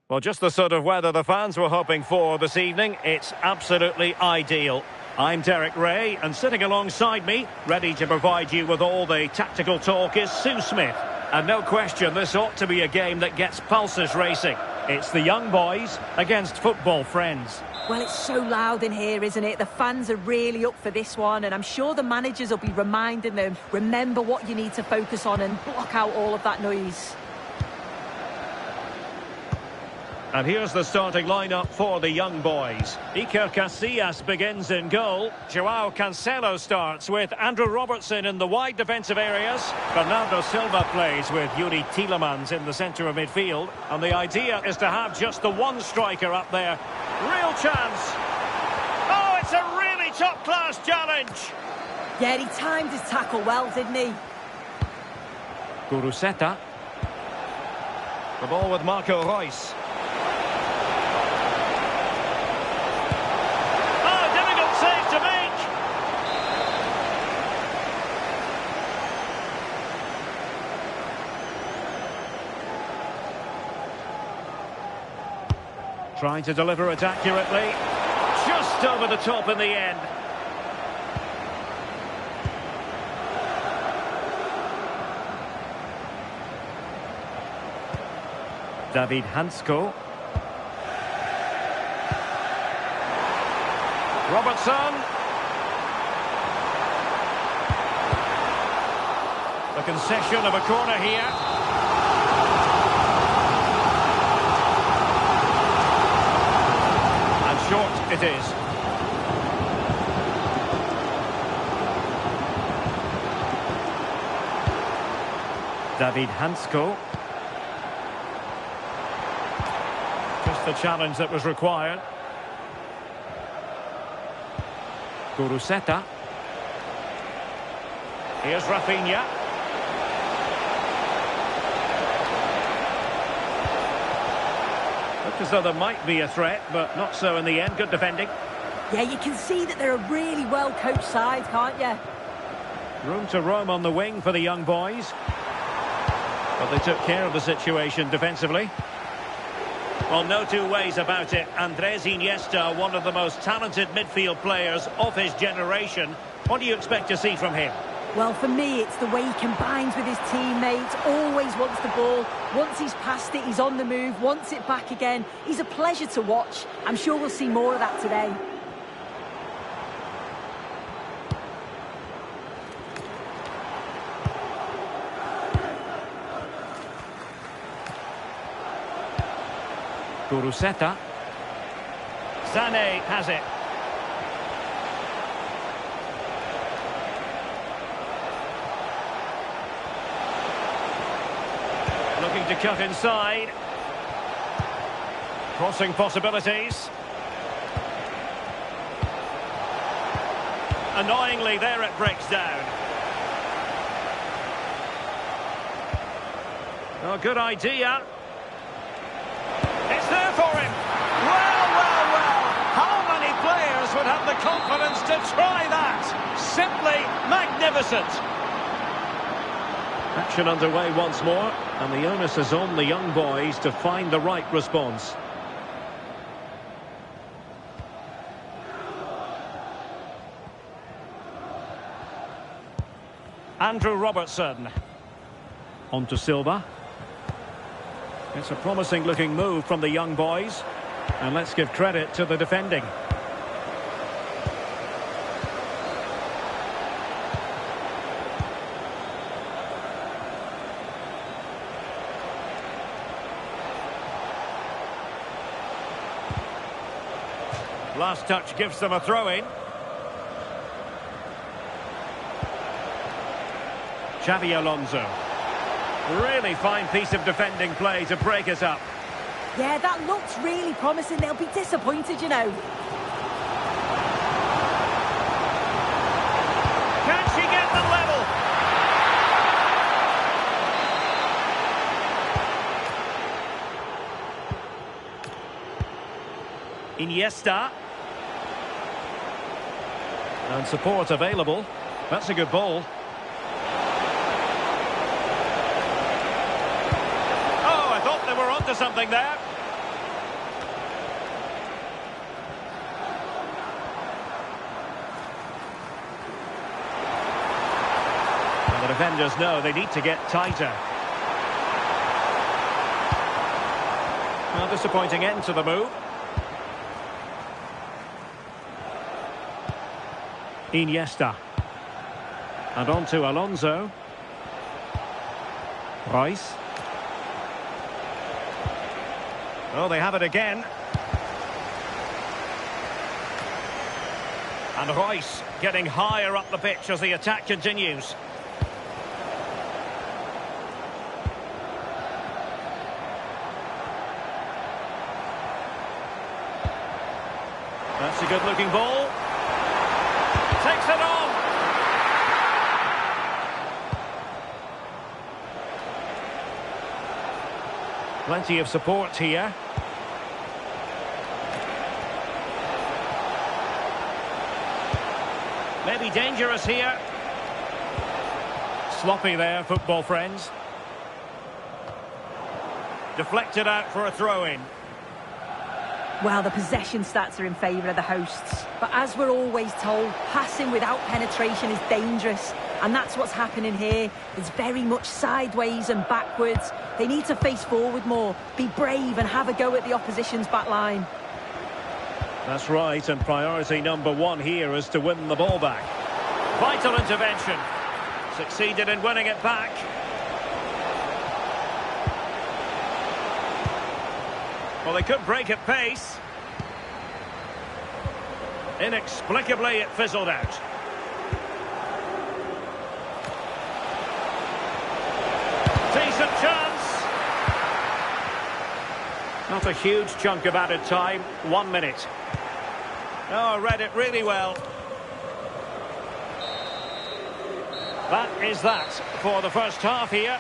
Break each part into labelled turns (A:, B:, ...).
A: Well, just the sort of weather the fans were hoping for this evening. It's absolutely ideal. I'm Derek Ray, and sitting alongside me, ready to provide you with all the tactical talk, is Sue Smith. And no question, this ought to be a game that gets pulses racing. It's the young boys against football friends.
B: Well, it's so loud in here, isn't it? The fans are really up for this one, and I'm sure the managers will be reminding them, remember what you need to focus on and block out all of that noise.
A: And here's the starting lineup for the young boys. Iker Casillas begins in goal. Joao Cancelo starts with Andrew Robertson in the wide defensive areas. Bernardo Silva plays with Yuri Tielemans in the centre of midfield. And the idea is to have just the one striker up there. Real chance. Oh, it's a really top-class challenge.
B: Yeah, he timed his tackle well, didn't he?
A: Guruseta. The ball with Marco Reus. To make. Trying to deliver it accurately. Just over the top in the end. David Hansko. Robertson. The concession of a corner here. And short it is. David Hansko. Just the challenge that was required. Guruseta. Here's Rafinha. Looked as though there might be a threat, but not so in the end. Good defending.
B: Yeah, you can see that they're a really well-coached side, can't you?
A: Room to roam on the wing for the young boys. But they took care of the situation defensively. Well, no two ways about it. Andres Iniesta, one of the most talented midfield players of his generation. What do you expect to see from him?
B: Well, for me, it's the way he combines with his teammates, always wants the ball. Once he's passed it, he's on the move, wants it back again. He's a pleasure to watch. I'm sure we'll see more of that today.
A: Guruseta. Sane has it. Looking to cut inside. Crossing possibilities. Annoyingly, there it breaks down. Oh, good idea. It's there for him. Well, well, well. How many players would have the confidence to try that? Simply magnificent. Action underway once more, and the onus is on the young boys to find the right response. Andrew Robertson. On to Silva. It's a promising looking move from the young boys. And let's give credit to the defending. Last touch gives them a throw-in. Xabi Alonso. Really fine piece of defending play to break us up.
B: Yeah, that looks really promising. They'll be disappointed, you know.
A: Iniesta. And support available. That's a good ball. Oh, I thought they were onto something there. And the defenders know they need to get tighter. A disappointing end to the move. Iniesta. And on to Alonso. Reus. Oh, they have it again. And Reus getting higher up the pitch as the attack continues. That's a good-looking ball. Takes it on. Plenty of support here. Maybe dangerous here. Sloppy there, football friends. Deflected out for a throw-in.
B: Well, the possession stats are in favour of the hosts. But as we're always told, passing without penetration is dangerous. And that's what's happening here. It's very much sideways and backwards. They need to face forward more, be brave and have a go at the opposition's back line.
A: That's right, and priority number one here is to win the ball back. Vital intervention. Succeeded in winning it back. Well, they could break at pace. Inexplicably, it fizzled out. Decent chance. Not a huge chunk of added time. 1 minute. Oh, read it really well. That is that for the first half here.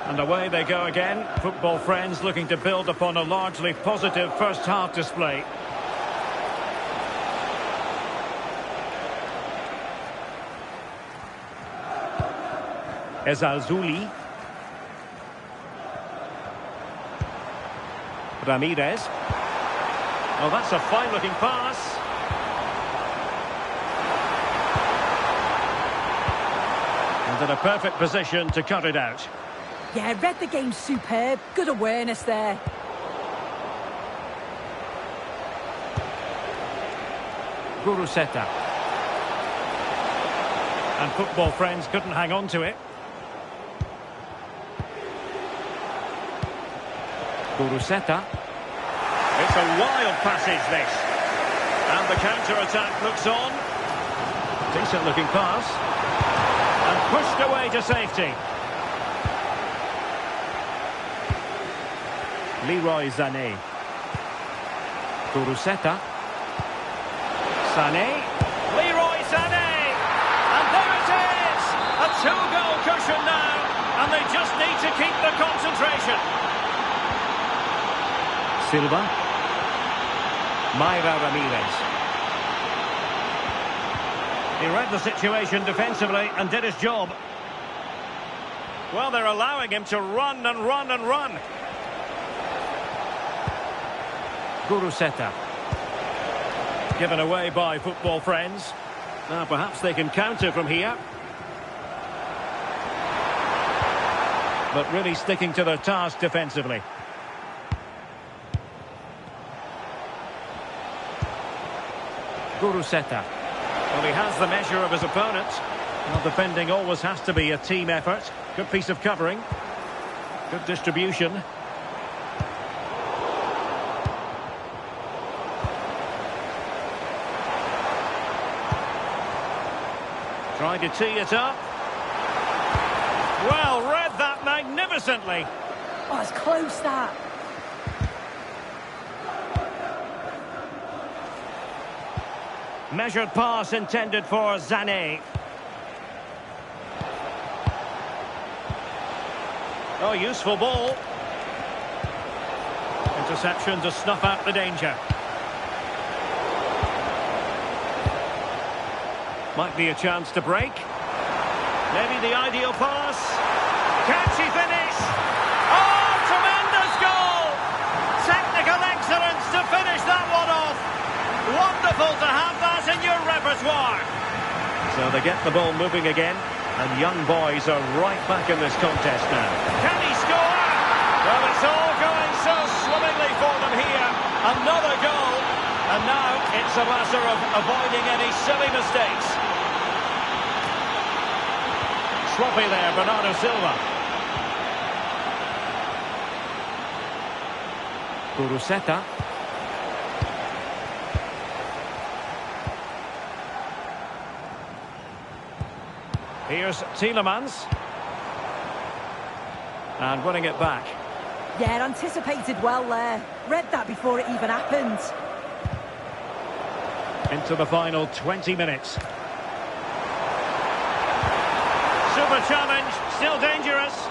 A: And away they go again. Football friends looking to build upon a largely positive first half display. Ezalzouli. Ramirez. Oh, that's a fine-looking pass. And in a perfect position to cut it out.
B: Yeah, read the game superb. Good awareness there.
A: Guruseta. And football friends couldn't hang on to it. Guruseta. It's a wild passage, this. And the counter-attack looks on. Decent-looking pass. And pushed away to safety. Leroy Sané. Guruseta. Sané. Leroy Sané. And there it is! A two-goal cushion now. And they just need to keep the concentration. Silva. Mayra Ramirez. He read the situation defensively and did his job. Well, they're allowing him to run and run and run. Guruseta. Given away by football friends. Now perhaps they can counter from here. But really sticking to their task defensively. Guruseta. Well, he has the measure of his opponent. Well, defending always has to be a team effort. Good piece of covering. Good distribution. Trying to tee it up. Well, read that magnificently.
B: Oh, it's close, that.
A: Measured pass intended for Sané. Oh, useful ball. Interception to snuff out the danger. Might be a chance to break. Maybe the ideal pass. Can she finish? Oh, tremendous goal! Technical excellence to finish that one off. Wonderful to have that in your repertoire. So they get the ball moving again. And young boys are right back in this contest now. Can he score? Well, it's all going so swimmingly for them here. Another goal. And now it's a matter of avoiding any silly mistakes. Sloppy there, Bernardo Silva. Guruseta. Here's Tielemans. And winning it back.
B: Yeah, anticipated well there. Read that before it even happened.
A: Into the final 20 minutes. Super challenge, still dangerous.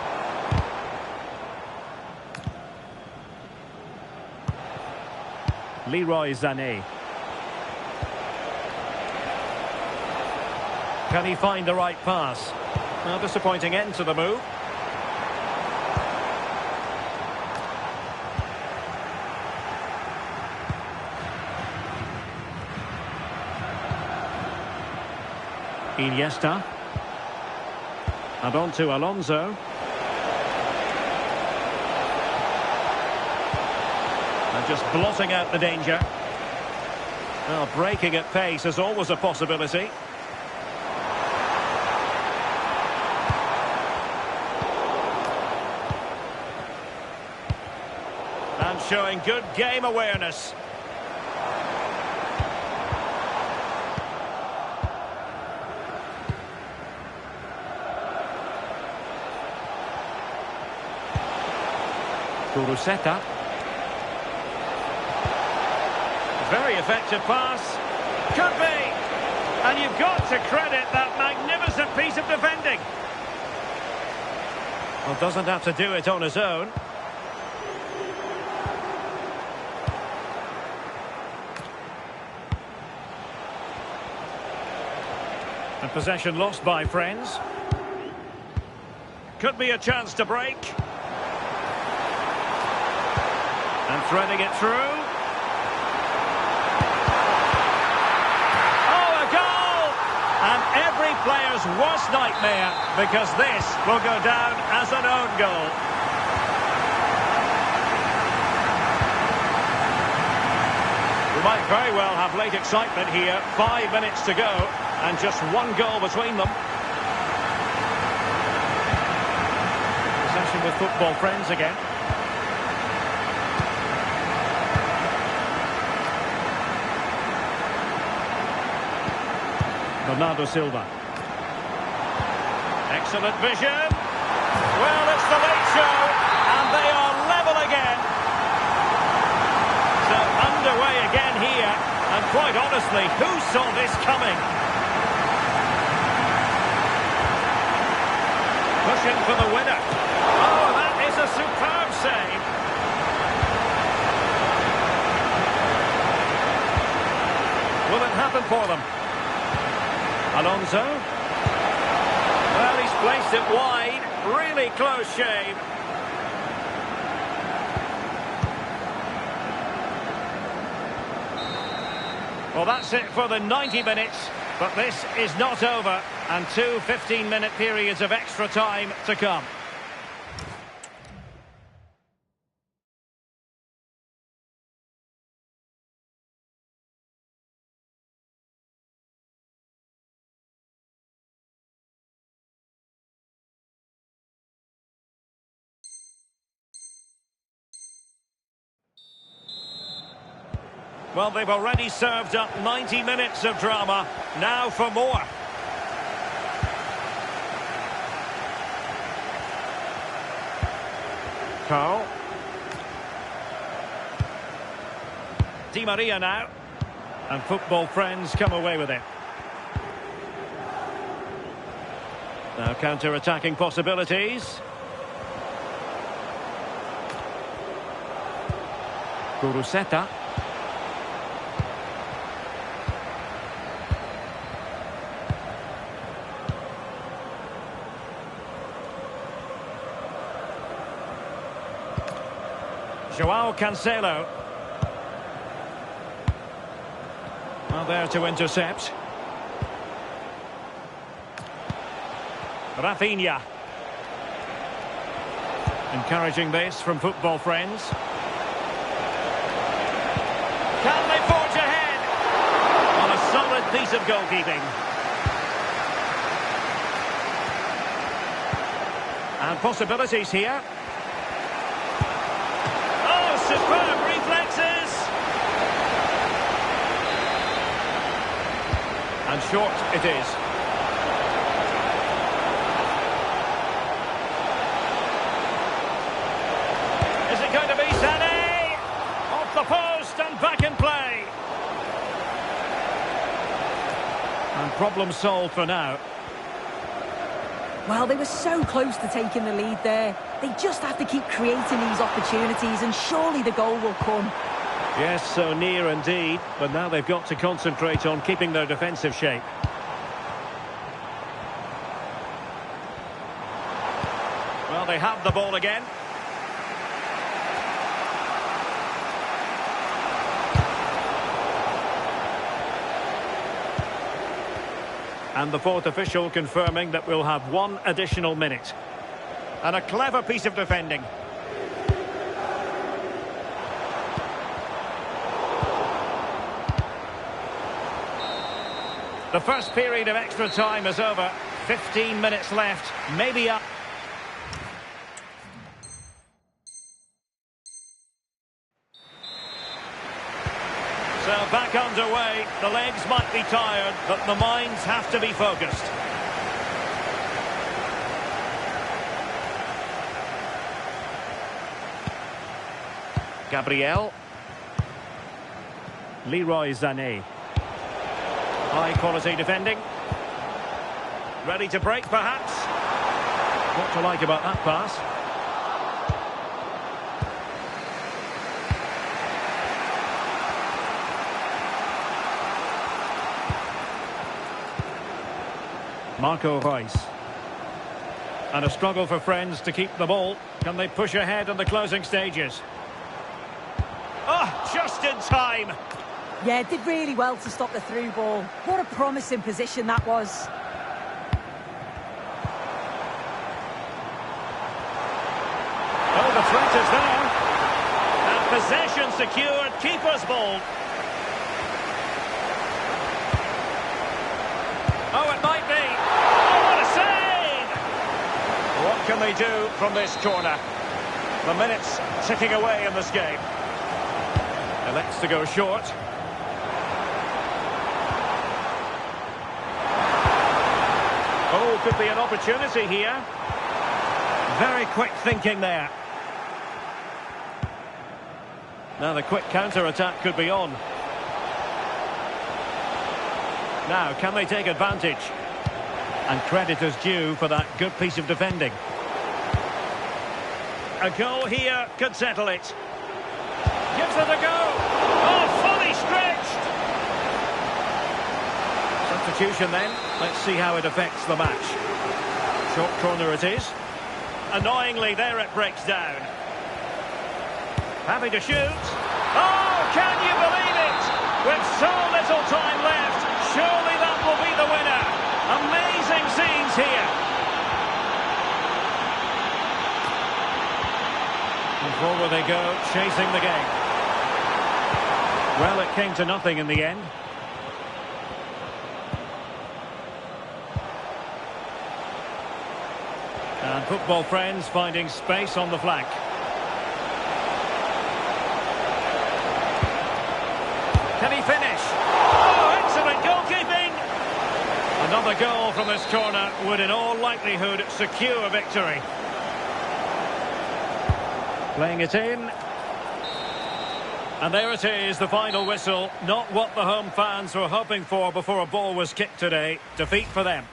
A: Leroy Sané. Can he find the right pass? Well, disappointing end to the move. Iniesta. And on to Alonso. And just blotting out the danger. Well, breaking at pace is always a possibility. And showing good game awareness. Guruseta. Very effective pass. Could be. And you've got to credit that magnificent piece of defending. Well, doesn't have to do it on his own. And possession lost by friends. Could be a chance to break. And threading it through. Oh, a goal! And every player's worst nightmare, because this will go down as an own goal. We might very well have late excitement here. 5 minutes to go, and just one goal between them. Possession with football friends again. Bernardo Silva. Excellent vision. Well, it's the late show, and they are level again. So underway again here, and quite honestly, who saw this coming? Pushing for the winner. Oh, that is a superb save. Will it happen for them? Alonso. Well, he's placed it wide. Really close shave. Well, that's it for the 90 minutes, but this is not over, and two 15-minute periods of extra time to come. Well, they've already served up 90 minutes of drama. Now for more. Carl. Di Maria now. And football friends come away with it. Now counter-attacking possibilities. Kuruseta. Joao Cancelo. Well, there to intercept. Rafinha. Encouraging this from football friends. Can they forge ahead? On a solid piece of goalkeeping. And possibilities here. Superb reflexes. And short it is. Is it going to be Seni? Off the post and back in play. And problem solved for now.
B: Well, they were so close to taking the lead there. They just have to keep creating these opportunities and surely the goal will come.
A: Yes, so near indeed, but now they've got to concentrate on keeping their defensive shape. Well, they have the ball again. And the fourth official confirming that we'll have one additional minute. And a clever piece of defending. The first period of extra time is over. 15 minutes left, maybe up. So back underway. The legs might be tired, but the minds have to be focused. Gabriel. Leroy Sané. High quality defending. Ready to break perhaps. What to like about that pass? Marco Reus. And a struggle for friends to keep the ball. Can they push ahead in the closing stages? Oh, just in time.
B: Yeah, did really well to stop the through ball. What a promising position that was.
A: Oh, the threat is there. And possession secured. Keeper's ball. Oh, it might be. Oh, what a save! What can they do from this corner? The minutes ticking away in this game. Elects to go short. Oh, could be an opportunity here. Very quick thinking there. Now the quick counter-attack could be on. Now, can they take advantage? And credit is due for that good piece of defending. A goal here could settle it. Gives it a go. Oh, fully stretched. Substitution then. Let's see how it affects the match. Short corner it is. Annoyingly, there it breaks down. Happy to shoot. Oh, can you believe it? With so little little time left. Surely that will be the winner. Amazing scenes here. And forward they go, chasing the game. Well, it came to nothing in the end. And football friends finding space on the flank. Can he finish? Oh, excellent goalkeeping! Another goal from this corner would in all likelihood secure victory. Playing it in. And there it is, the final whistle. Not what the home fans were hoping for before a ball was kicked today. Defeat for them.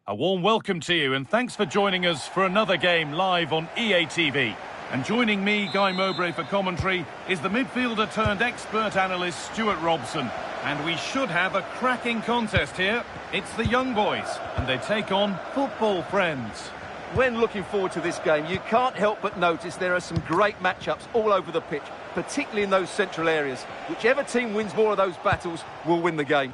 C: A warm welcome to you and thanks for joining us for another game live on EA TV. And joining me, Guy Mowbray, for commentary is the midfielder turned expert analyst Stuart Robson. And we should have a cracking contest here. It's the young boys and they take on football friends.
D: When looking forward to this game, you can't help but notice there are some great matchups all over the pitch, particularly in those central areas. Whichever team wins more of those battles will win the game.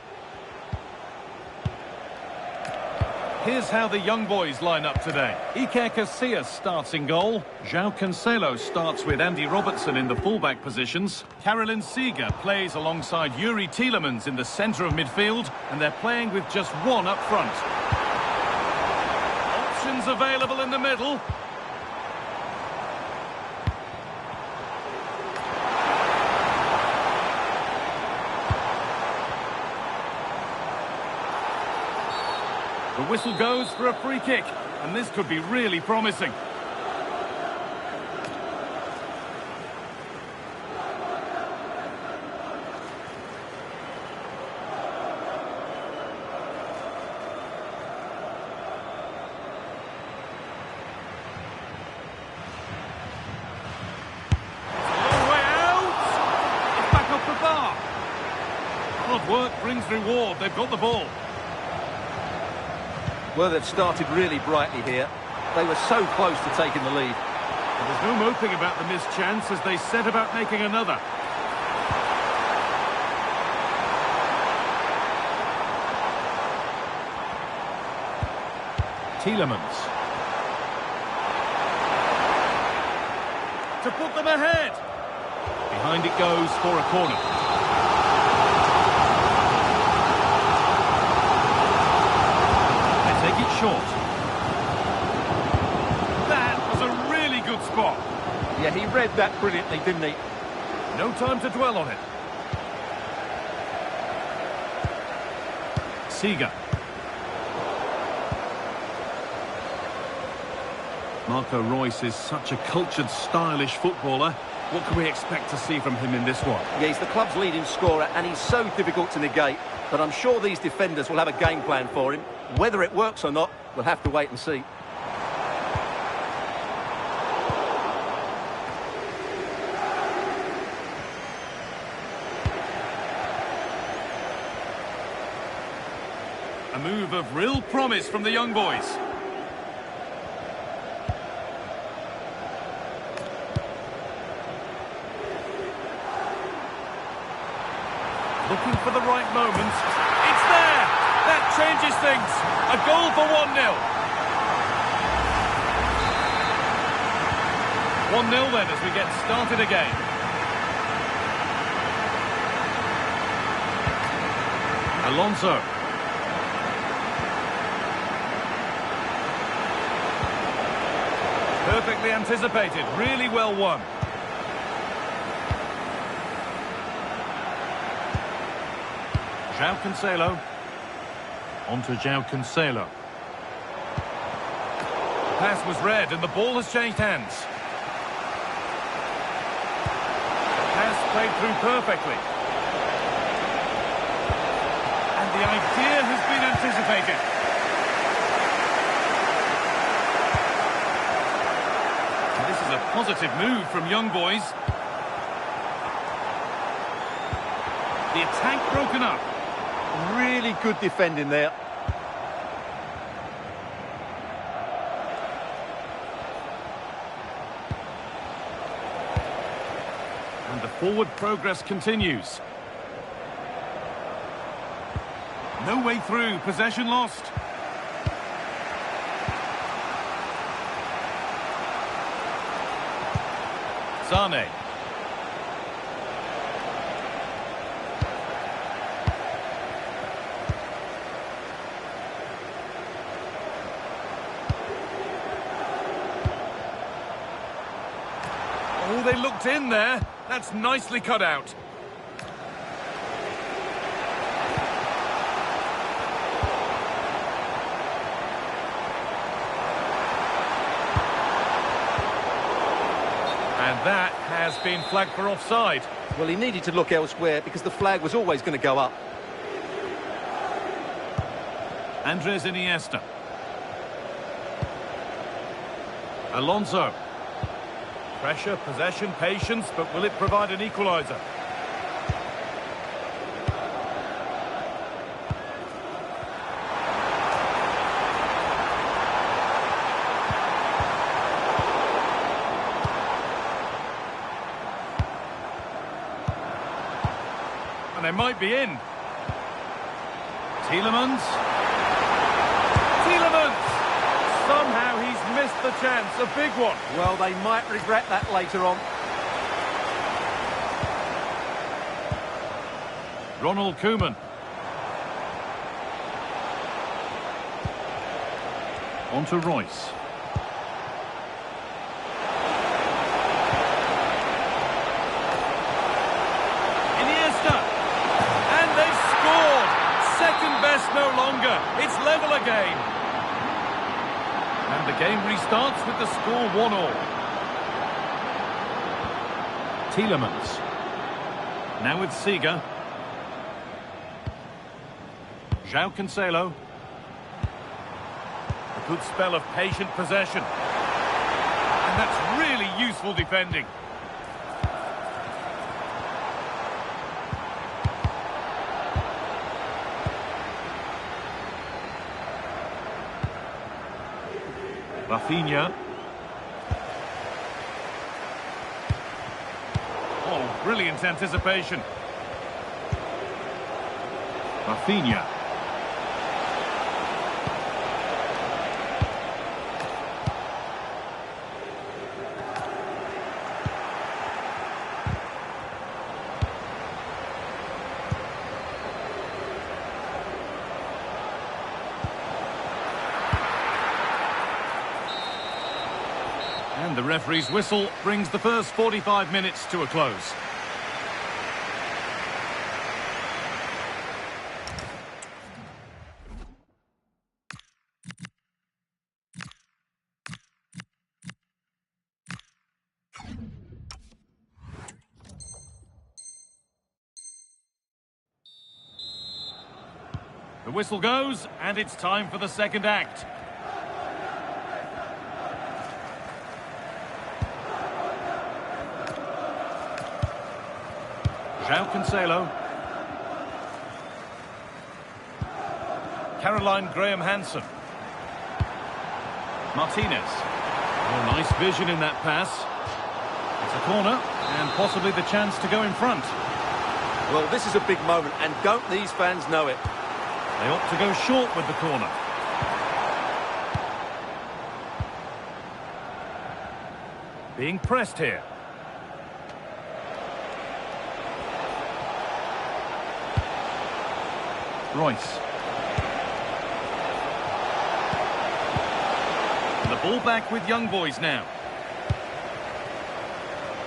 C: Here's how the young boys line up today. Iker Casillas starts in goal. João Cancelo starts with Andy Robertson in the fullback positions. Caroline Seeger plays alongside Yuri Tielemans in the centre of midfield. And they're playing with just one up front. Options available in the middle. The whistle goes for a free kick, and this could be really promising. Hard work brings reward. They've got the ball.
D: Well, they've started really brightly here. They were so close to taking the lead.
C: And there's no moping about the missed chance as they set about making another. Tielemans. To put them ahead. Behind it goes for a corner.
D: read that brilliantly, didn't he?
C: No time to dwell on it. Seeger. Marco Reus is such a cultured, stylish footballer. What can we expect to see from him in this one?
D: Yeah, he's the club's leading scorer, and he's so difficult to negate. But I'm sure these defenders will have a game plan for him. Whether it works or not, we'll have to wait and see.
C: A move of real promise from the young boys. Looking for the right moment. It's there! That changes things. A goal for 1-0. 1-0 then as we get started again. Alonso. Perfectly anticipated. Really well won. João Cancelo. On to João Cancelo. The pass was read and the ball has changed hands. The pass played through perfectly. And the idea has been anticipated. And this is a positive move from young boys. The attack broken up.
D: Really good defending there.
C: And the forward progress continues. No way through, possession lost. Sane. Oh, they looked in there. That's nicely cut out. And that has been flagged for offside.
D: Well, he needed to look elsewhere because the flag was always going to go up.
C: Andres Iniesta. Alonso. Pressure, possession, patience, but will it provide an equaliser? And they might be in. Tielemans. Somehow he's missed the chance, a big one.
D: Well, they might regret that later on.
C: Ronald Koeman. On to Reus. Iniesta. And they've scored. Second best no longer. It's level again. And the game restarts with the score 1-1. Tielemans. Now with Seeger. João Cancelo. A good spell of patient possession. And that's really useful defending. Rafinha. Oh, brilliant anticipation. Rafinha. And the referee's whistle brings the first 45 minutes to a close. The whistle goes, and it's time for the second act. João Cancelo. Caroline Graham-Hansen. Martinez. Oh, nice vision in that pass. It's a corner, and possibly the chance to go in front.
D: Well, this is a big moment, and don't these fans know it?
C: They ought to go short with the corner. Being pressed here. Royce. And the ball back with young boys now.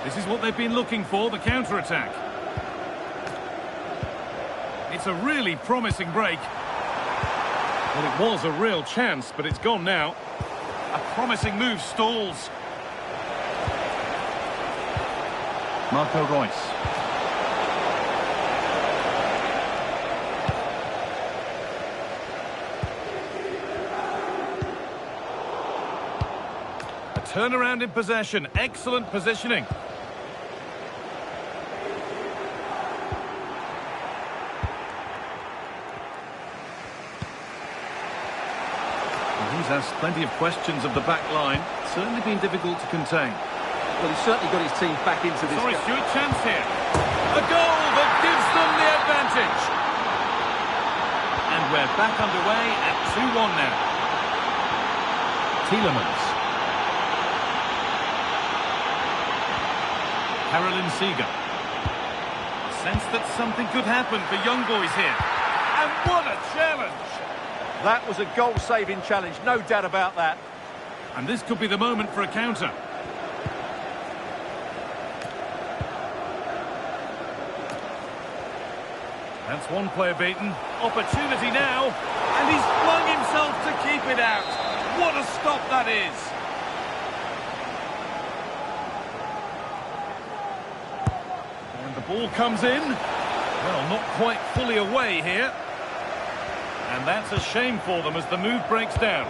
C: This is what they've been looking for, the counter-attack. It's a really promising break. Well, it was a real chance, but it's gone now. A promising move stalls. Marco Royce. A turnaround in possession. Excellent positioning. He's asked plenty of questions of the back line. Certainly been difficult to contain.
D: Well, he's certainly got his team back into this.
C: Sorry, Stuart, chance here. A goal that gives them the advantage. And we're back underway at 2-1 now. Tielemans. Caroline Seeger. Sense that something could happen for young boys here. And what a challenge!
D: That was a goal-saving challenge, no doubt about that.
C: And this could be the moment for a counter. That's one player beaten. Opportunity now. And he's flung himself to keep it out. What a stop that is. And the ball comes in. Well, not quite fully away here. And that's a shame for them as the move breaks down.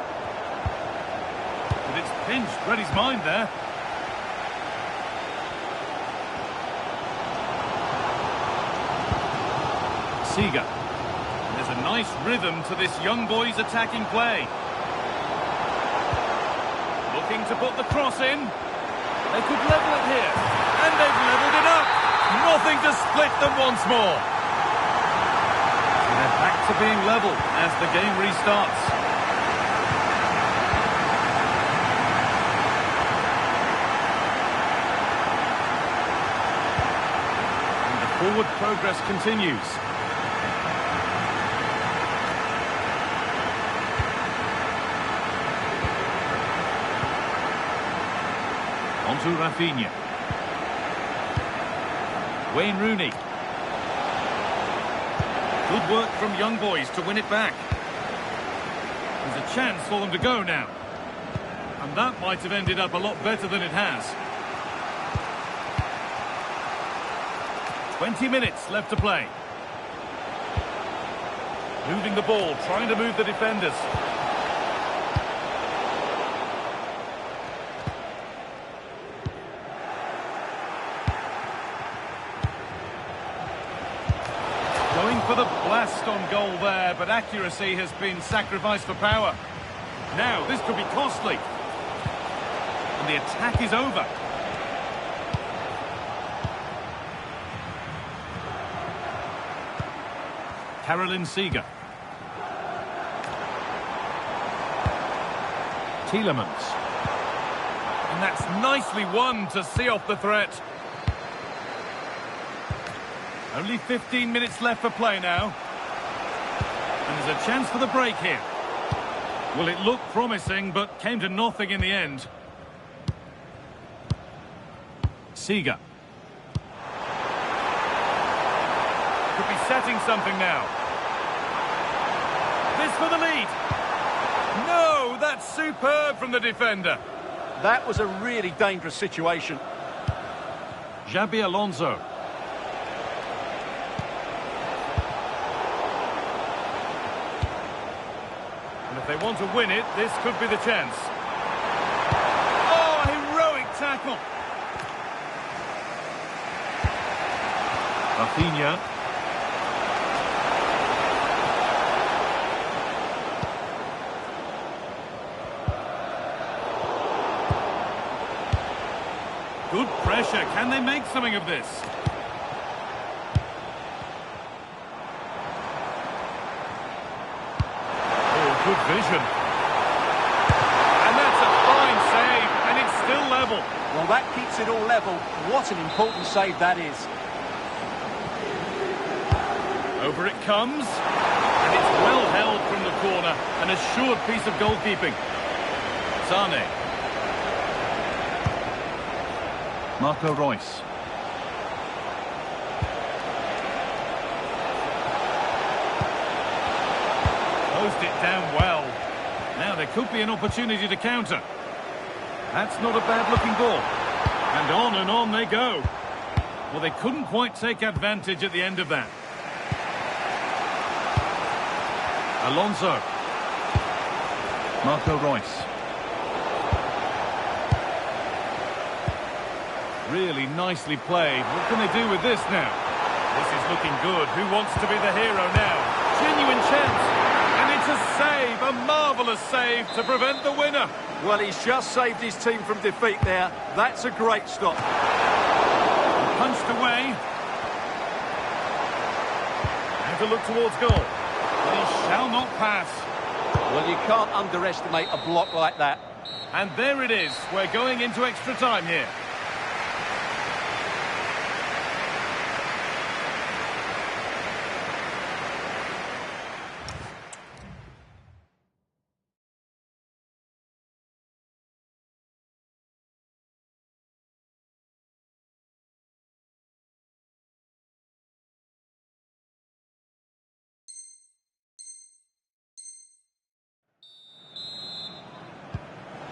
C: But it's pinched Reddy's mind there. Seeger. There's a nice rhythm to this young boy's attacking play. Looking to put the cross in. They could level it here. And they've levelled it up. Nothing to split them once more. They're back to being level as the game restarts. And the forward progress continues. On to Rafinha. Wayne Rooney. Good work from young boys to win it back. There's a chance for them to go now. And that might have ended up a lot better than it has. 20 minutes left to play. Moving the ball, trying to move the defenders. Going for the blast on goal there, but accuracy has been sacrificed for power. Now, this could be costly. And the attack is over. Caroline Seeger. Tielemans. And that's nicely won to see off the threat. Only 15 minutes left for play now. And there's a chance for the break here. Well, it looked promising, but came to nothing in the end. Seeger. Could be setting something now. This for the lead. No, that's superb from the defender.
D: That was a really dangerous situation.
C: Xabi Alonso. And if they want to win it, this could be the chance. Oh, heroic tackle. Rafinha. Good pressure. Can they make something of this? Oh, good vision. And that's a fine save, and it's still level.
D: Well, that keeps it all level. What an important save that is.
C: Over it comes. And it's well held from the corner. An assured piece of goalkeeping. Sane. Marco Reus. Closed it down well. Now there could be an opportunity to counter. That's not a bad-looking ball. And on they go. Well, they couldn't quite take advantage at the end of that. Alonso. Marco Reus. Really nicely played. What can they do with this now? This is looking good. Who wants to be the hero now? Genuine chance. And it's a save, a marvellous save to prevent the winner.
D: Well, he's just saved his team from defeat there. That's a great stop.
C: Punched away. And to look towards goal. He shall not pass.
D: Well, you can't underestimate a block like that.
C: And there it is. We're going into extra time here.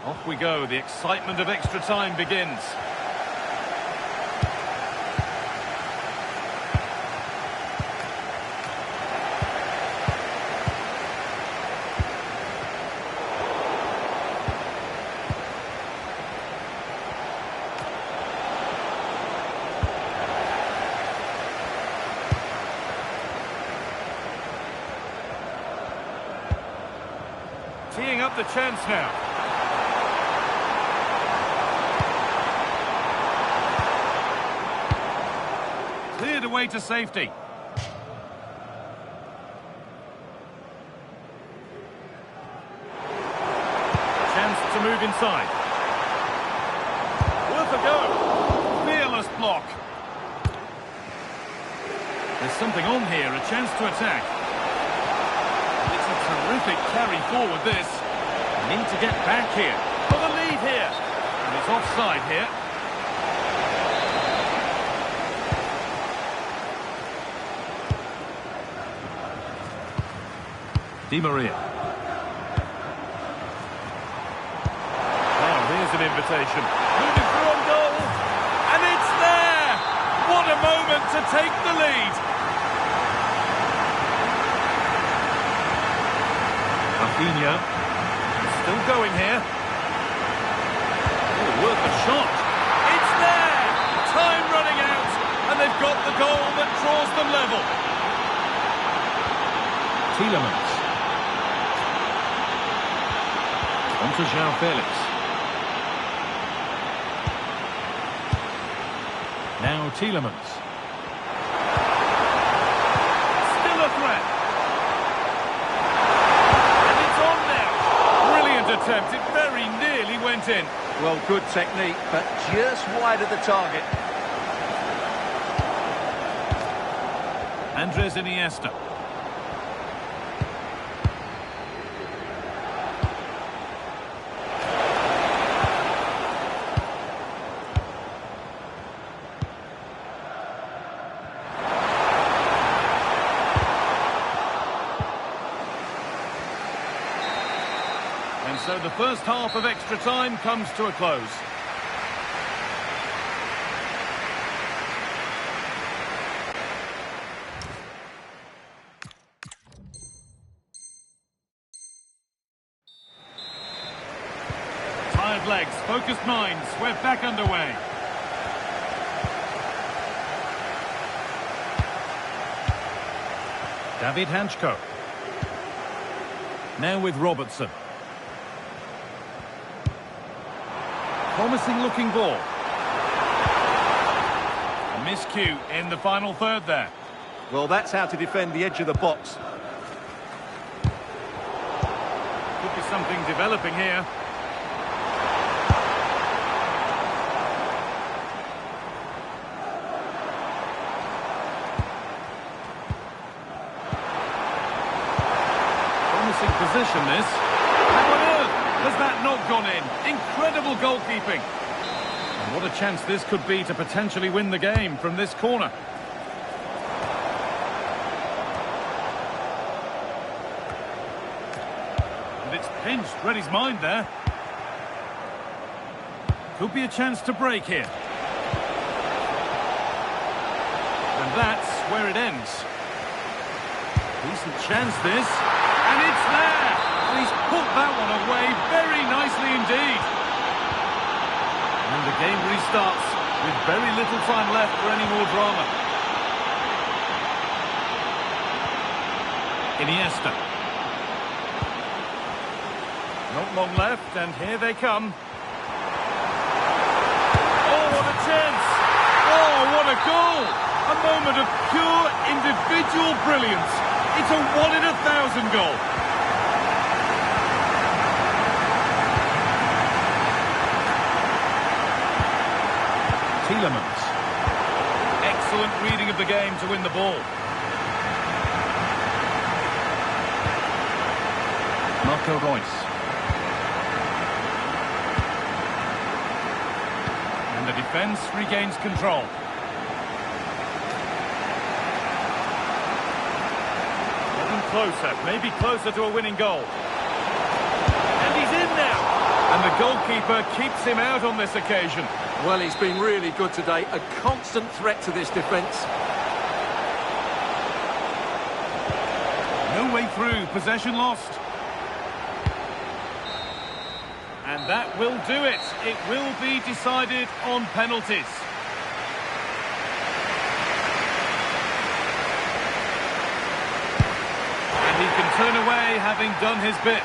C: Off we go. The excitement of extra time begins. Teeing up the chance now. Cleared away to safety. Chance to move inside. Worth a go. Fearless block. There's something on here, a chance to attack. It's a terrific carry forward, this. Need to get back here. For the lead here. And it's offside here. Di Maria. Now here's an invitation. Moving through on goal. And it's there! What a moment to take the lead. Rafinha. Still going here. Oh, worth a shot. It's there! Time running out. And they've got the goal that draws them level. Tielemans. On to João Felix. Now Tielemans. Still a threat. And it's on now. Brilliant attempt. It very nearly went in.
D: Well, good technique, but just wide of the target.
C: Andres Iniesta. So the first half of extra time comes to a close. Tired legs, focused minds, we're back underway. David Hanchko. Now with Robertson. Promising looking ball. A miscue in the final third there.
D: Well, that's how to defend the edge of the box.
C: Could be something developing here. Promising position this. How on earth has that not gone in? Incredible goalkeeping. And what a chance this could be to potentially win the game from this corner. And it's pinched, read his mind there. Could be a chance to break here. And that's where it ends. Decent chance this. And it's there! And he's put that one away very nicely indeed. And the game restarts with very little time left for any more drama. Iniesta. Not long left, and here they come. Oh, what a chance! Oh, what a goal! A moment of pure individual brilliance. It's a 1 in 1,000 goal. Tielemans. Excellent reading of the game to win the ball. Marco Reus. And the defence regains control. Closer, maybe closer to a winning goal. And he's in now. And the goalkeeper keeps him out on this occasion.
D: Well, he's been really good today. A constant threat to this defence.
C: No way through, possession lost. And that will do it. It will be decided on penalties. He can turn away, having done his bit.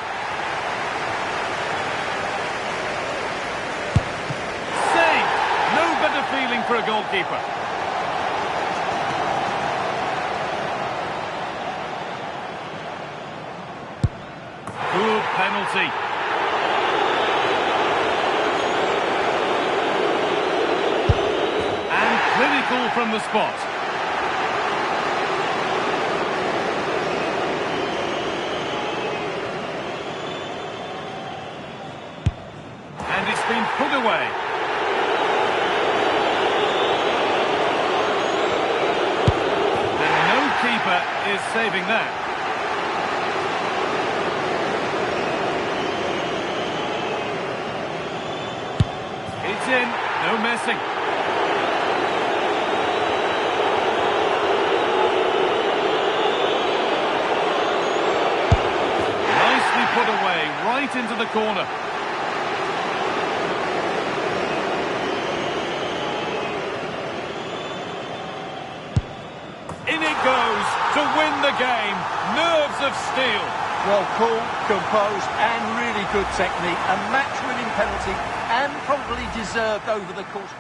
C: Save! No better feeling for a goalkeeper. Good penalty. And clinical from the spot. Been put away. And no keeper is saving that. It's in, no messing. Nicely put away, right into the corner. In it goes to win the game. Nerves of steel.
D: Well, cool, composed, and really good technique. A match-winning penalty, and probably deserved over the course.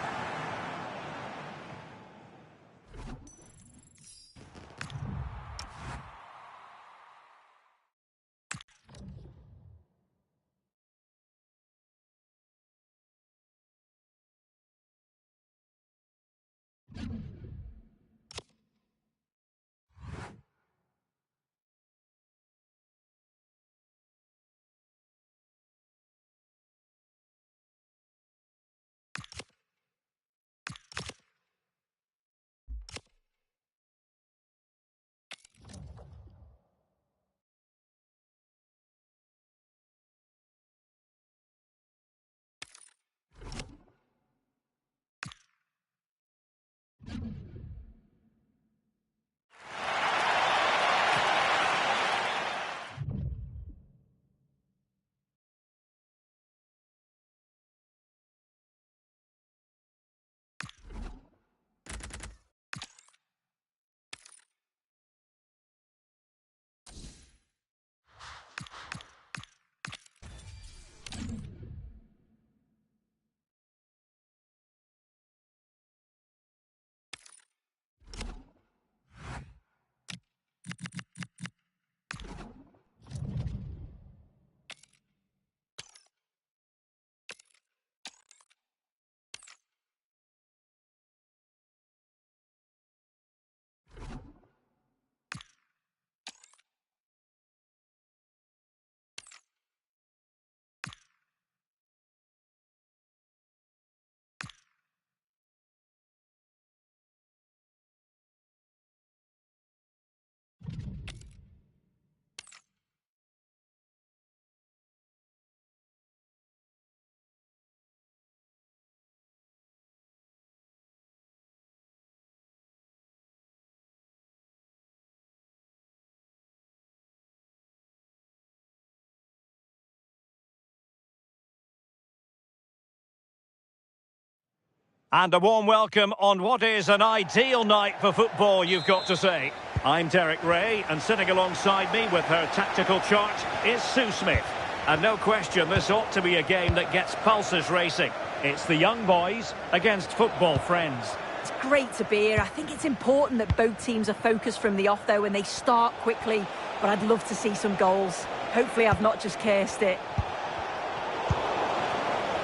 A: And a warm welcome on what is an ideal night for football, you've got to say. I'm Derek Ray, and sitting alongside me with her tactical chart is Sue Smith. And no question, this ought to be a game that gets pulses racing. It's the young boys against football friends.
B: It's great to be here. I think it's important that both teams are focused from the off, though, and they start quickly. But I'd love to see some goals. Hopefully I've not just cursed it.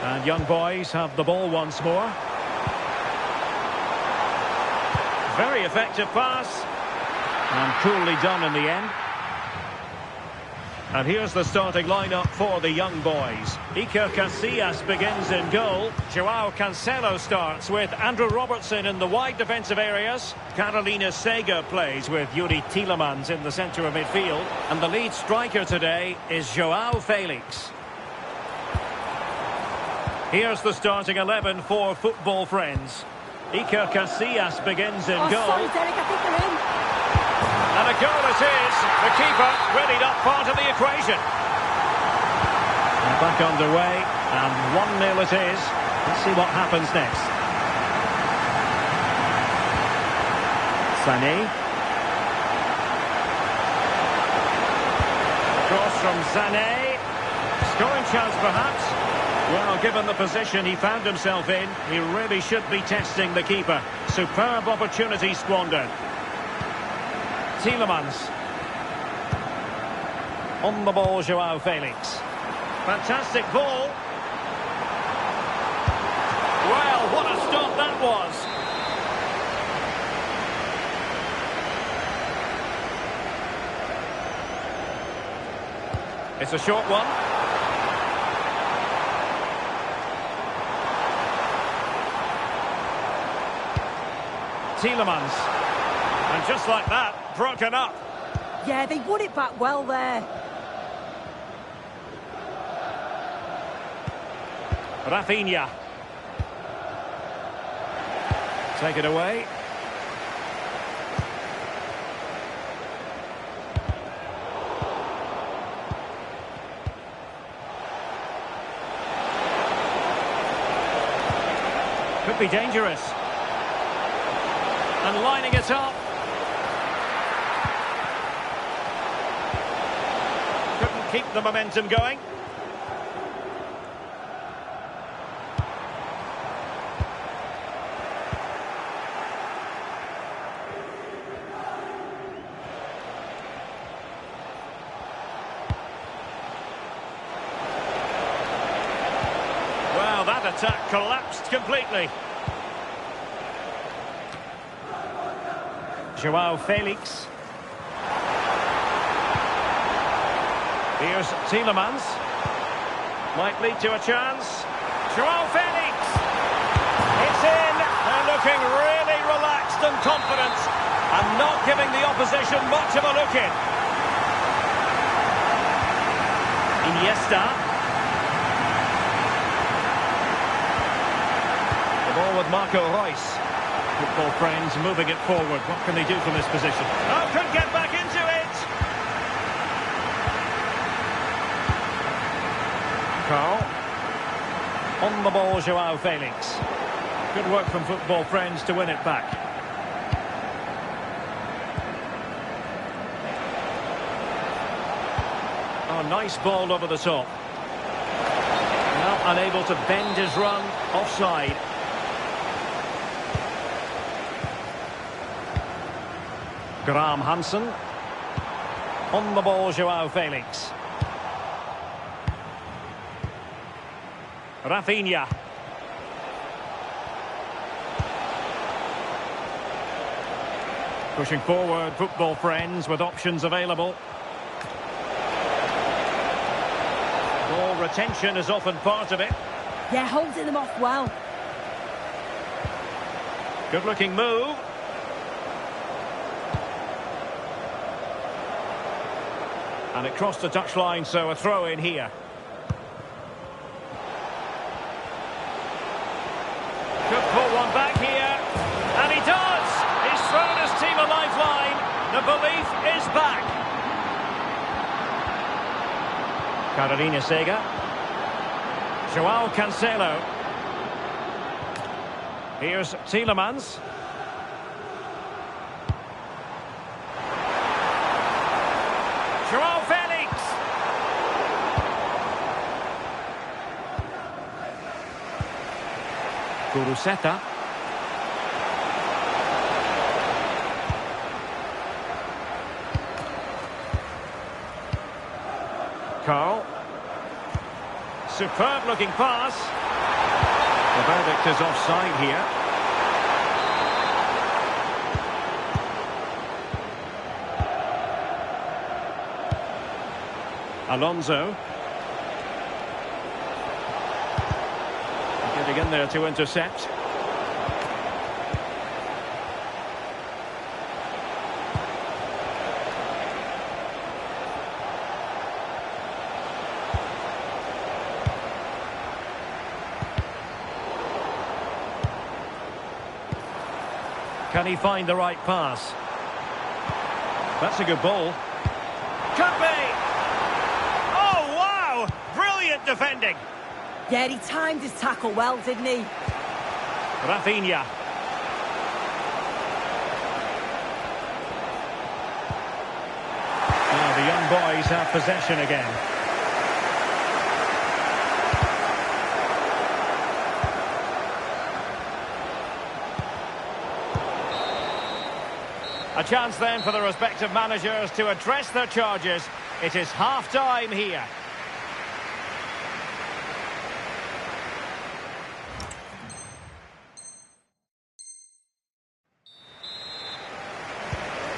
A: And young boys have the ball once more. Very effective pass. And coolly done in the end. And here's the starting lineup for the young boys. Iker Casillas begins in goal. Joao Cancelo starts with Andrew Robertson in the wide defensive areas. Carolina Sega plays with Yuri Tielemans in the centre of midfield. And the lead striker today is Joao Felix. Here's the starting 11 for football friends. Iker Casillas begins in goal.
B: Sorry, Derek, I think they're in.
A: And a goal it is. The keeper readied up part of the equation. And back underway, and 1-0 it is. Let's see what happens next. Seni. Cross from Sané. Scoring chance perhaps. Well, given the position he found himself in, he really should be testing the keeper. Superb opportunity squandered. Tielemans. On the ball, Joao Felix. Fantastic ball. Well, what a stop that was. It's a short one. Tielemans. And just like that, broken up.
B: Yeah, they won it back well there.
A: Rafinha. Take it away. Could be dangerous. And lining it up. Couldn't keep the momentum going. Well, that attack collapsed completely. Joao Felix. Here's Tielemans. Might lead to a chance. Joao Felix. It's in. They're looking really relaxed and confident. And not giving the opposition much of a look in. Iniesta. The ball with Marco Reus. Football friends moving it forward. What can they do from this position? Oh, could get back into it! Carl. On the ball, Joao Felix. Good work from football friends to win it back. Oh, nice ball over the top. Now unable to bend his run. Offside. Graham Hansen. On the ball, Joao Felix. Rafinha. Pushing forward, football friends with options available. Ball retention is often part of it.
B: Yeah, holding them off well.
A: Good looking move. And it crossed the touchline, so a throw in here. Could pull one back here. And he does! He's thrown his team a lifeline. The belief is back. Carolina Sega. Joao Cancelo. Here's Tielemans. Joao Felix. Kuruseta. Carl. Superb looking pass. The verdict is offside here. Alonso. Getting in there to intercept. Can he find the right pass? That's a good ball. Could be! Oh, wow! Brilliant defending.
B: Yeah, he timed his tackle well, didn't he?
A: Rafinha. Now the young boys have possession again. A chance then for the respective managers to address their charges. It is half-time here.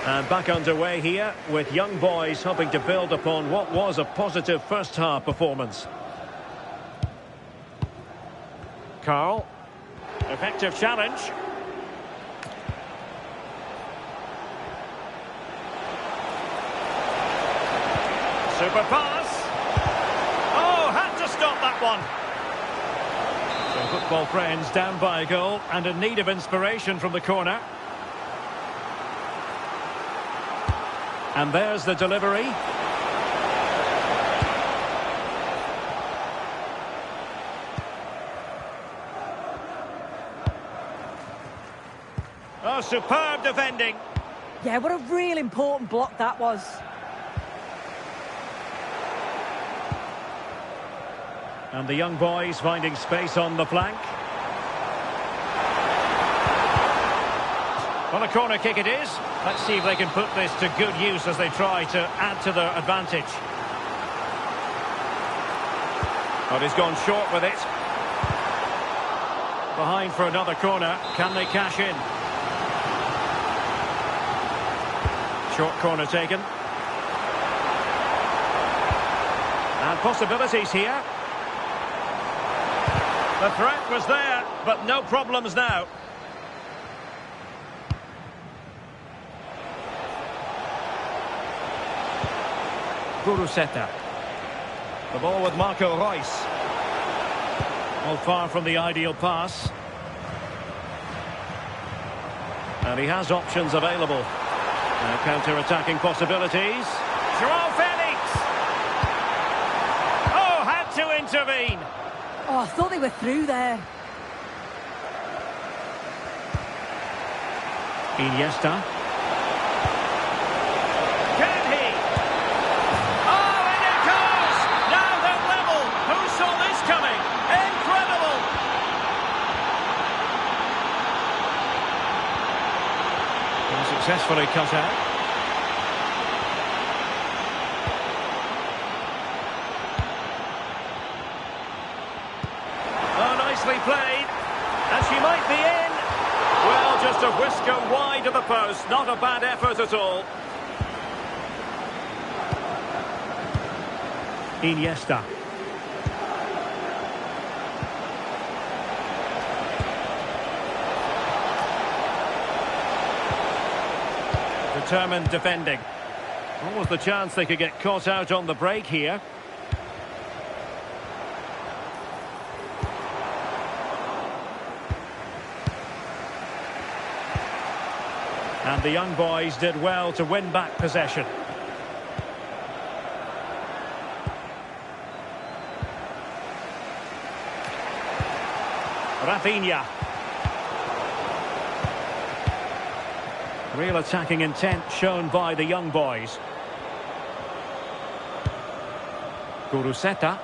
A: And back underway here with young boys hoping to build upon what was a positive first-half performance. Carl. Effective challenge. Super pass. Oh, had to stop that one. So football friends down by a goal and in need of inspiration from the corner. And there's the delivery. Oh, superb defending.
B: Yeah, what a real important block that was.
A: And the young boys finding space on the flank. Well, a corner kick it is. Let's see if they can put this to good use as they try to add to their advantage. But he's gone short with it. Behind for another corner. Can they cash in? Short corner taken. And possibilities here. The threat was there, but no problems now. Kuruseta. The ball with Marco Reus. Well, far from the ideal pass. And he has options available. Now counter-attacking possibilities. Joao Felix! Oh, had to intervene.
B: Oh, I thought they were through there.
A: Iniesta. Can he? Oh, and it goes! Now they're level. Who saw this coming? Incredible! And successfully cut out. Played, and she might be in. Well, just a whisker wide of the post. Not a bad effort at all. Iniesta. Determined defending. What was the chance they could get caught out on the break here? And the young boys did well to win back possession. Rafinha. Real attacking intent shown by the young boys. Guruseta.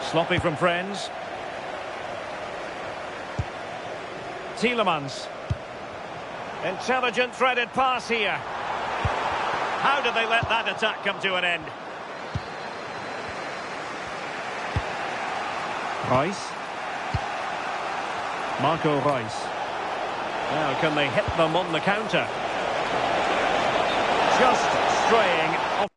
A: Sloppy from friends. Tielemans. Intelligent threaded pass here. How did they let that attack come to an end? Reus. Marco Reus. Now, can they hit them on the counter? Just straying off.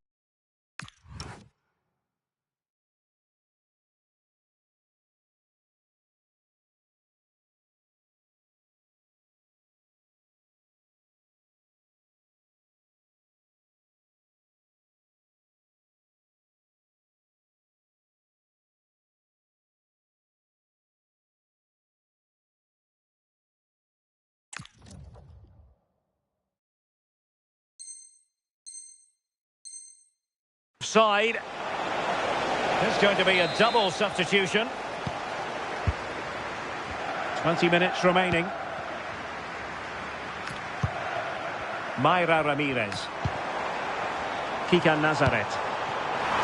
A: Side. There's going to be a double substitution. 20 minutes remaining. Mayra Ramirez. Kika Nazaret.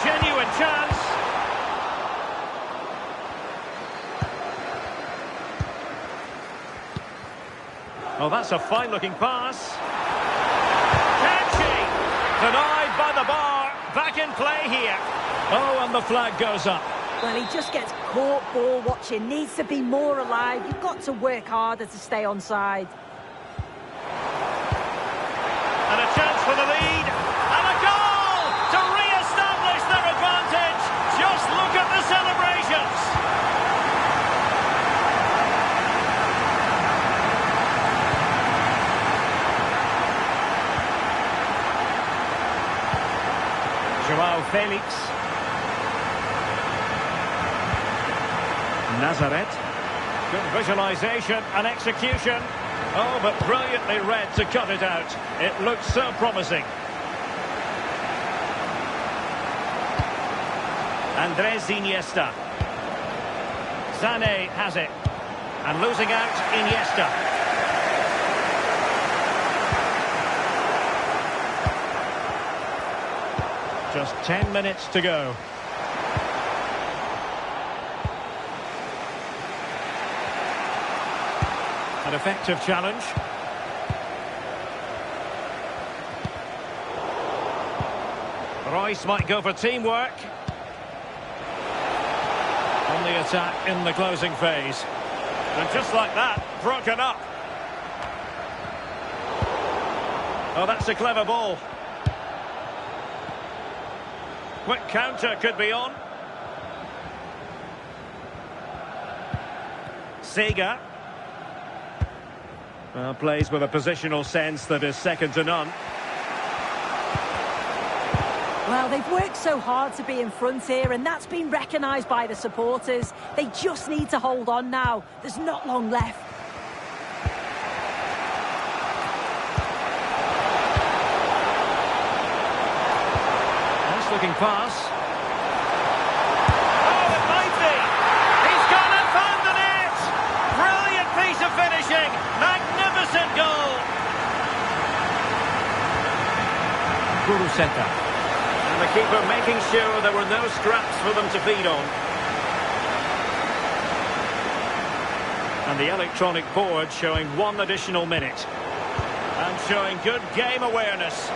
A: Genuine chance. Oh, that's a fine-looking pass. Catchy! Denied by the bar. Back in play here. Oh, and the flag goes up.
B: Well, he just gets caught ball watching. Needs to be more alive. You've got to work harder to stay onside.
A: And a chance for the lead. And a goal to re-establish their advantage. Just look at the celebrations. Joao Felix. Nazaret. Good visualisation and execution. Oh, but brilliantly read to cut it out. It looks so promising. Andres Iniesta. Sané has it. And losing out, Iniesta. Just 10 minutes to go. An effective challenge. Reus might go for teamwork. On the attack in the closing phase. And just like that, broken up. Oh, that's a clever ball. Quick counter could be on. Sega. Well, plays with a positional sense that is second to none.
B: Well, they've worked so hard to be in front here, and that's been recognised by the supporters. They just need to hold on now. There's not long left.
A: Looking pass. Oh, it might be. He's gone and found the net. Brilliant piece of finishing. Magnificent goal. Guruseta. And the keeper making sure there were no scraps for them to feed on. And the electronic board showing 1 additional minute. And showing good game awareness.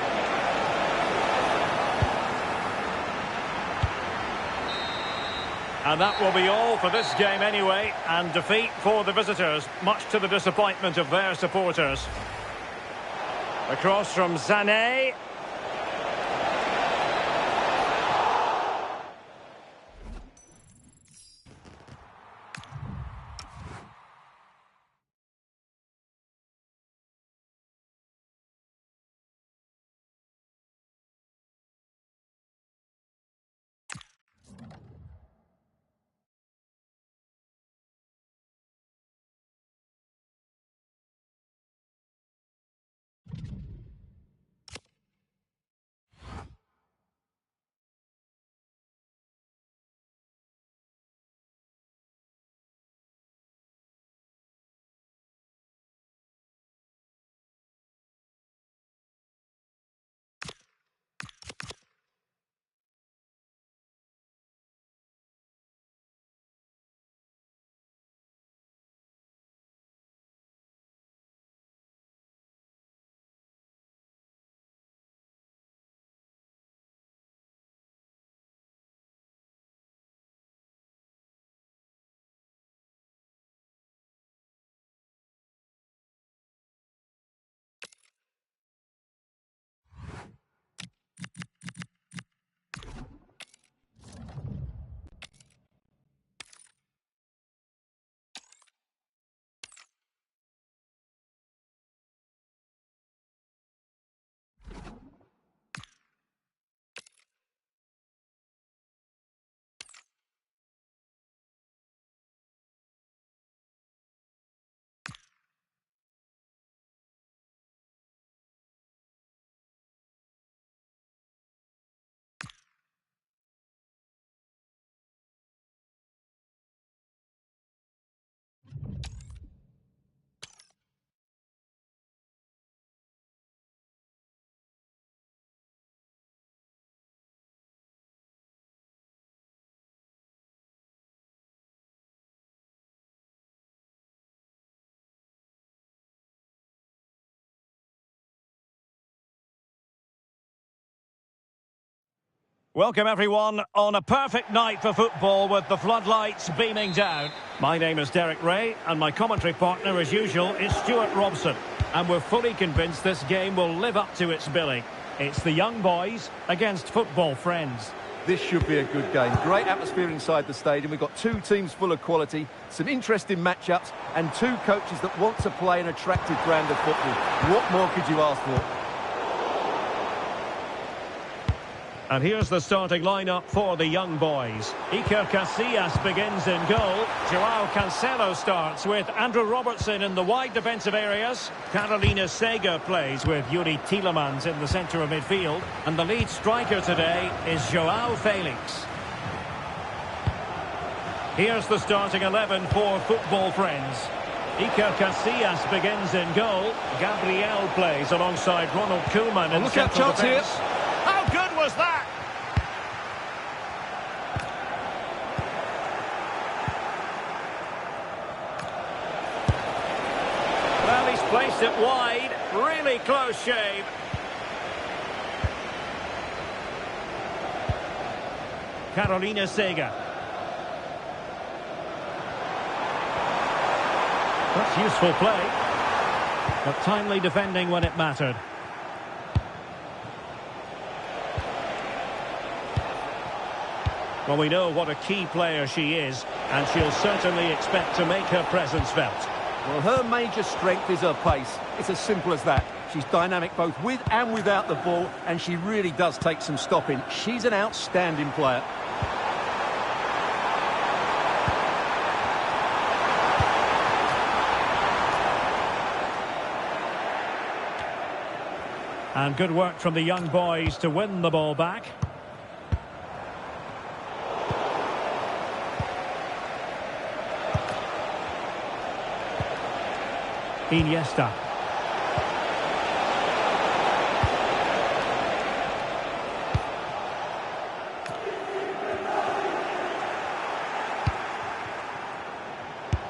A: And that will be all for this game anyway, and defeat for the visitors, much to the disappointment of their supporters. Across from Sané. Welcome everyone on a perfect night for football with the floodlights beaming down. My name is Derek Ray and my commentary partner as usual is Stuart Robson. And we're fully convinced this game will live up to its billing. It's the young boys against football friends.
D: This should be a good game. Great atmosphere inside the stadium. We've got two teams full of quality, some interesting matchups and two coaches that want to play an attractive brand of football. What more could you ask for?
A: And here's the starting lineup for the young boys. Iker Casillas begins in goal. Joao Cancelo starts with Andrew Robertson in the wide defensive areas. Carolina Sega plays with Yuri Tielemans in the centre of midfield. And the lead striker today is Joao Felix. Here's the starting 11 for football friends. Iker Casillas begins in goal. Gabriel plays alongside Ronald Koeman in central defence. How good was that? Well, he's placed it wide. Really close shave. Carolina Sega. That's useful play. But timely defending when it mattered. Well, we know what a key player she is, and she'll certainly expect to make her presence felt.
D: Well, her major strength is her pace. It's as simple as that. She's dynamic both with and without the ball, and she really does take some stopping. She's an outstanding player.
A: And good work from the young boys to win the ball back. Iniesta.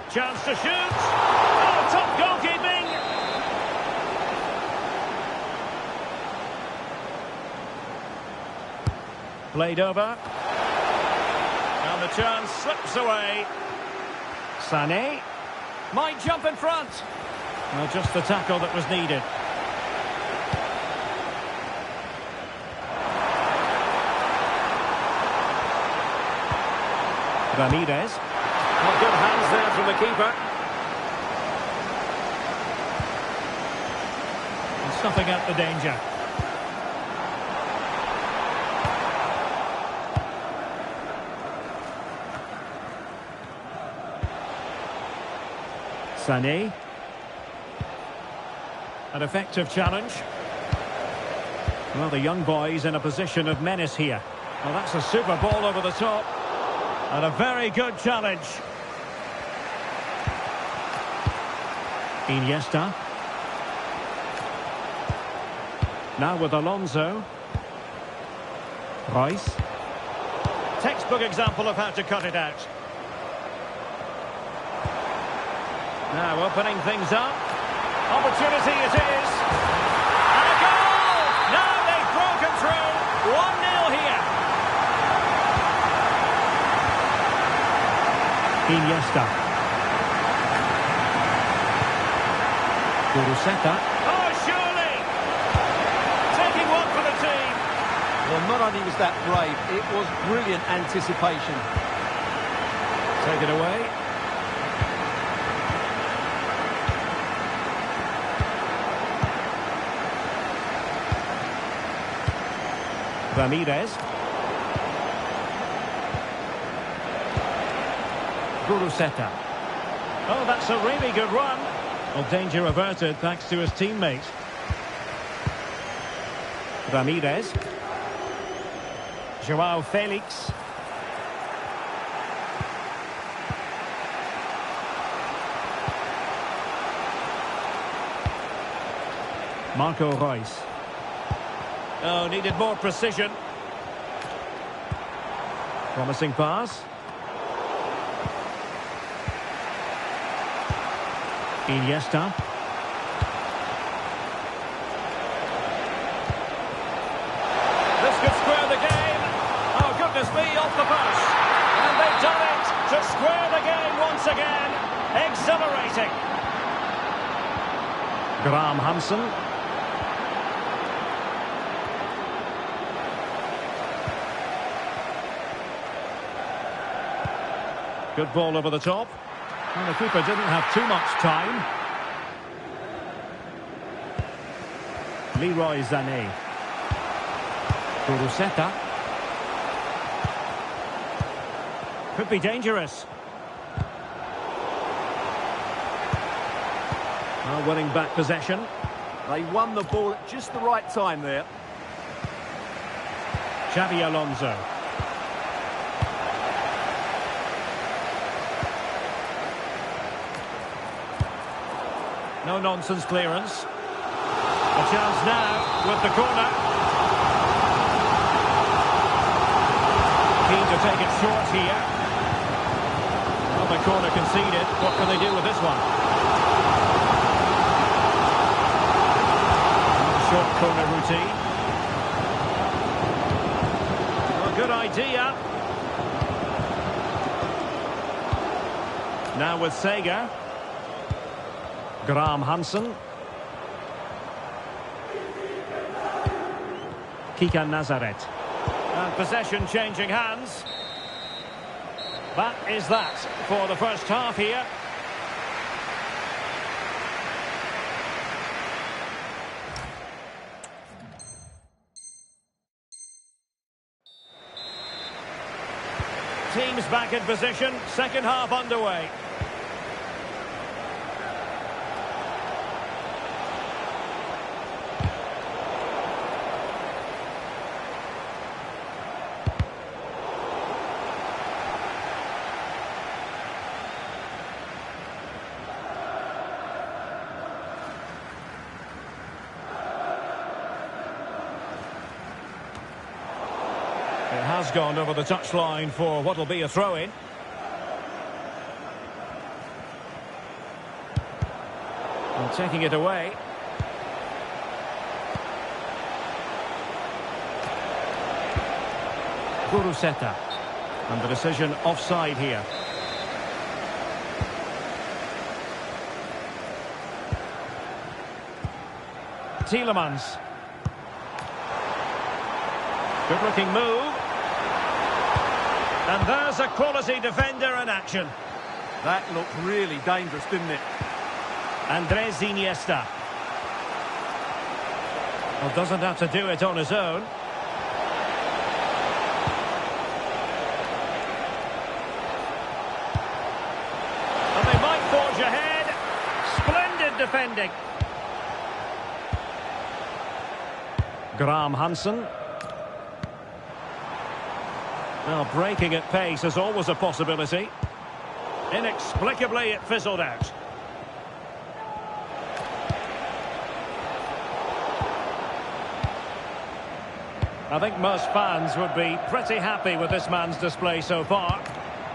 A: Chance to shoot. Oh, top goalkeeping. Played over. And the chance slips away. Seni might jump in front. Well, just the tackle that was needed. Ramirez. Well, good hands there from the keeper. And snuffing out the danger. Seni. An effective challenge. Well, the young boys in a position of menace here. Well, that's a super ball over the top. And a very good challenge. Iniesta. Now with Alonso. Reus. Textbook example of how to cut it out. Now opening things up. Opportunity it is. And a goal! Now they've broken through. 1-0 here. Iniesta. Guruseta. Oh, surely! Taking one for the team.
D: Well, not only was that brave, it was brilliant anticipation.
A: Take it away. Ramirez. Guruseta. Oh, that's a really good run. Well, danger averted thanks to his teammate. Ramirez. Joao Felix. Marco Reus. Oh, needed more precision. Promising pass. Iniesta. This could square the game. as me off the post. And they've done it to square the game once again. Exhilarating. Graham Hansen. Good ball over the top. And the keeper didn't have too much time. Leroy Sané. Kuruseta. Could be dangerous. Now winning back possession.
D: They won the ball at just the right time there.
A: Xabi Alonso. No-nonsense clearance. A chance now with the corner. Keen to take it short here. Well, the corner conceded. What can they do with this one? Short corner routine. Well, good idea. Now with Sega. Graham Hansen. Kika Nazaret. And possession changing hands. That is that for the first half here. Teams back in position, second half underway. It has gone over the touchline for what will be a throw-in. And taking it away. Kuruseta. And the decision offside here. Tielemans. Good-looking move. And there's a quality defender in action.
D: That looked really dangerous, didn't it?
A: Andres Iniesta. Well, doesn't have to do it on his own. And they might forge ahead. Splendid defending. Graham Hansen. Well, breaking at pace is always a possibility. Inexplicably, it fizzled out. I think most fans would be pretty happy with this man's display so far.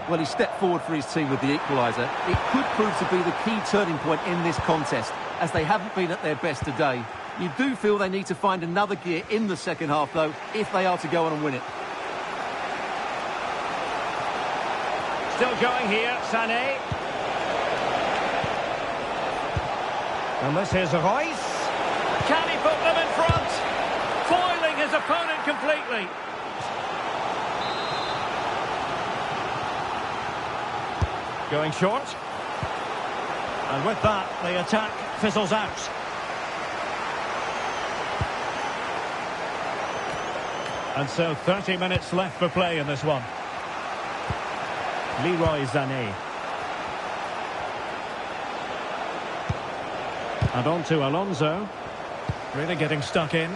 D: Well, he stepped forward for his team with the equaliser. It could prove to be the key turning point in this contest, as they haven't been at their best today. You do feel they need to find another gear in the second half, though, if they are to go on and win it.
A: Still going here, Sané. And this is Royce. Can he put them in front? Foiling his opponent completely. Going short. And with that, the attack fizzles out. And so 30 minutes left for play in this one. Leroy Sané. And on to Alonso. Really getting stuck in.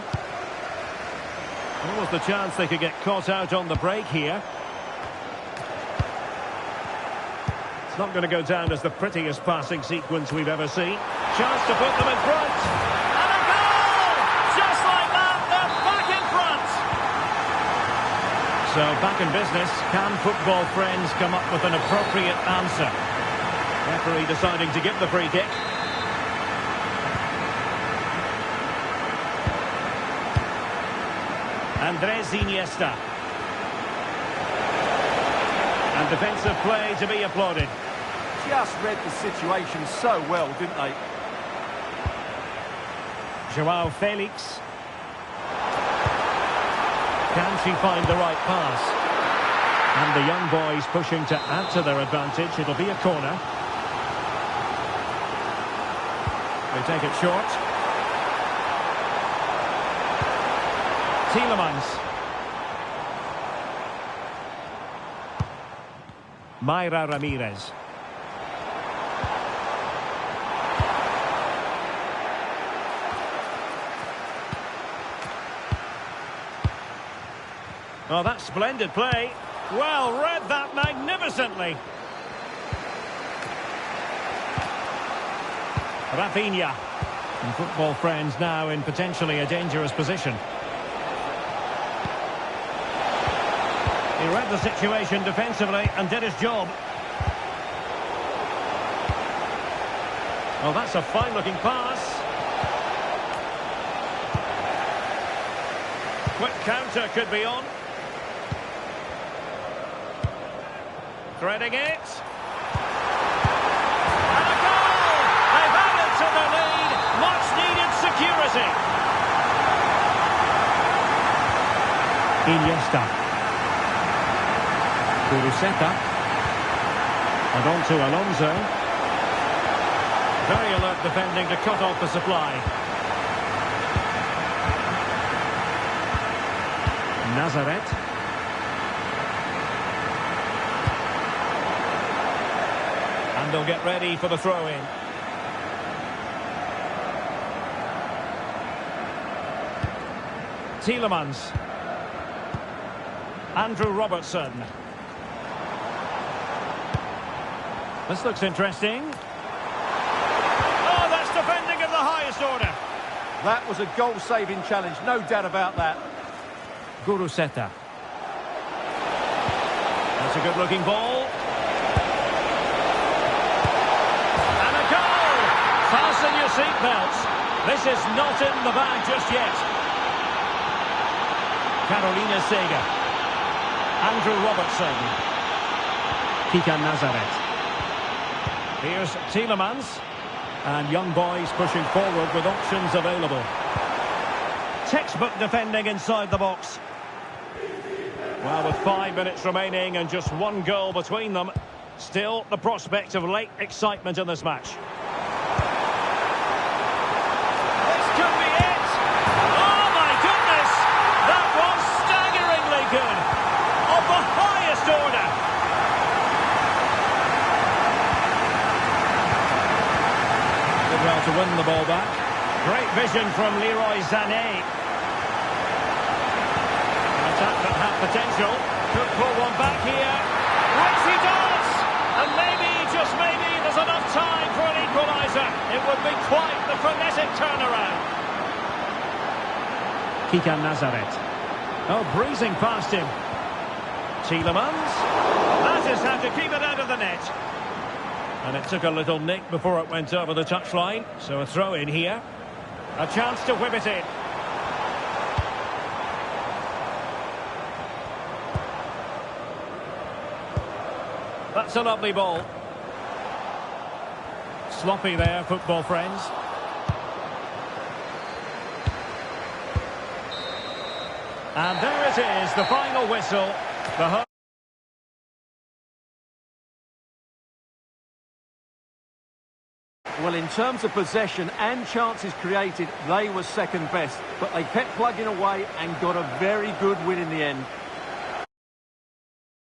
A: What was the chance they could get caught out on the break here? It's not going to go down as the prettiest passing sequence we've ever seen. Chance to put them in front. And a goal! Just like that, they're back in front. So back in business. Can football friends come up with an appropriate answer? Referee deciding to give the free kick. Andres Iniesta. And defensive play to be applauded.
D: Just read the situation so well, didn't they?
A: Joao Felix. Can she find the right pass? And the young boys pushing to add to their advantage. It'll be a corner. They take it short. Tielemans. Mayra Ramirez. Oh, that's splendid play. Well, read that magnificently. Rafinha. And football friends now in potentially a dangerous position. He read the situation defensively and did his job. Well, that's a fine-looking pass. Quick counter could be on. Threading it. And a goal! They've added to the lead. Much-needed security. Iniesta. Kuruseta. And on to Alonso. Very alert defending to cut off the supply. Nazareth. And they'll get ready for the throw-in. Tielemans. Andrew Robertson. This looks interesting. Oh, that's defending of the highest order.
D: That was a goal-saving challenge, no doubt about that.
A: Kuruseta. That's a good-looking ball. And a goal! Fasten your seatbelts. This is not in the bag just yet. Carolina Sega. Andrew Robertson. Kika Nazareth. Here's Tielemans. And young boys pushing forward with options available. Textbook defending inside the box. Well, with 5 minutes remaining and just one goal between them, still the prospect of late excitement in this match. This could be it! Oh my goodness! That was staggeringly good! Of the highest order! Did well to win the ball back. Great vision from Leroy Sané. That had potential. Could pull one back here. Which he does! And maybe, just maybe, there's enough time for an equaliser. It would be quite the frenetic turnaround. Kika Nazareth. Oh, breezing past him. Tielemans. That is how to keep it out of the net. And it took a little nick before it went over the touchline. So a throw in here. A chance to whip it in. That's a lovely ball. Sloppy there, football friends. And there it is, the final whistle. The
D: Well, in terms of possession and chances created, they were second best. But they kept plugging away and got a very good win in the end.